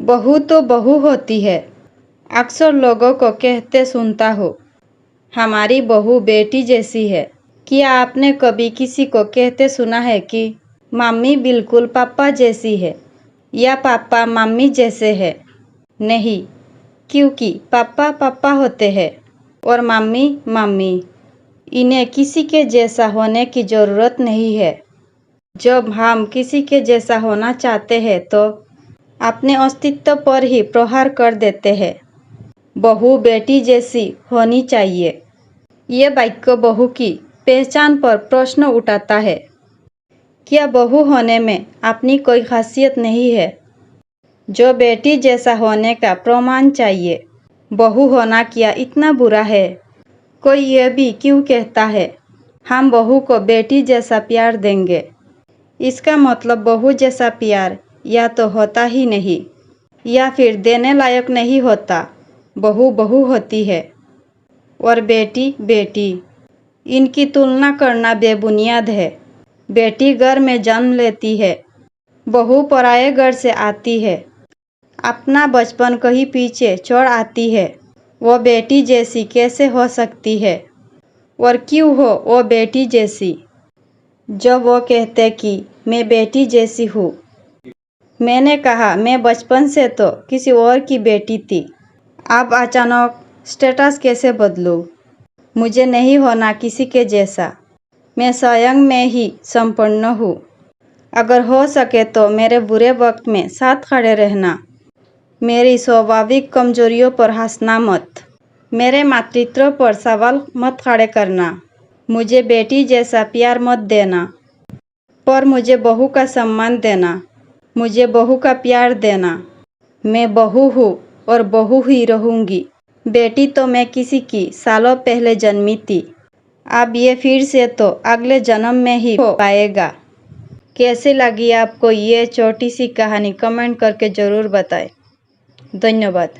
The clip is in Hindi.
बहू तो बहू होती है। अक्सर लोगों को कहते सुनता हूँ, हमारी बहू बेटी जैसी है। क्या आपने कभी किसी को कहते सुना है कि मम्मी बिल्कुल पापा जैसी है या पापा मम्मी जैसे है? नहीं, क्योंकि पापा पापा होते हैं और मम्मी मम्मी। इन्हें किसी के जैसा होने की ज़रूरत नहीं है। जब हम किसी के जैसा होना चाहते हैं तो अपने अस्तित्व पर ही प्रहार कर देते हैं। बहू बेटी जैसी होनी चाहिए। ये वाक्य बहू की पहचान पर प्रश्न उठाता है। क्या बहू होने में अपनी कोई खासियत नहीं है जो बेटी जैसा होने का प्रमाण चाहिए? बहू होना क्या इतना बुरा है? कोई ये भी क्यों कहता है हम बहू को बेटी जैसा प्यार देंगे? इसका मतलब बहू जैसा प्यार या तो होता ही नहीं या फिर देने लायक नहीं होता। बहू बहू होती है और बेटी बेटी। इनकी तुलना करना बेबुनियाद है। बेटी घर में जन्म लेती है, बहू पराये घर से आती है, अपना बचपन कहीं पीछे छोड़ आती है। वो बेटी जैसी कैसे हो सकती है? और क्यों हो वो बेटी जैसी? जब वो कहते कि मैं बेटी जैसी हूँ, मैंने कहा मैं बचपन से तो किसी और की बेटी थी। अब अचानक स्टेटस कैसे बदलूँ? मुझे नहीं होना किसी के जैसा। मैं स्वयं में ही संपूर्ण हूँ। अगर हो सके तो मेरे बुरे वक्त में साथ खड़े रहना। मेरी स्वाभाविक कमजोरियों पर हंसना मत। मेरे मातृत्व पर सवाल मत खड़े करना। मुझे बेटी जैसा प्यार मत देना, पर मुझे बहू का सम्मान देना। मुझे बहू का प्यार देना। मैं बहू हूँ और बहू ही रहूँगी। बेटी तो मैं किसी की सालों पहले जन्मी थी। अब ये फिर से तो अगले जन्म में ही हो पाएगा। कैसी लगी आपको ये छोटी सी कहानी? कमेंट करके ज़रूर बताएं। धन्यवाद।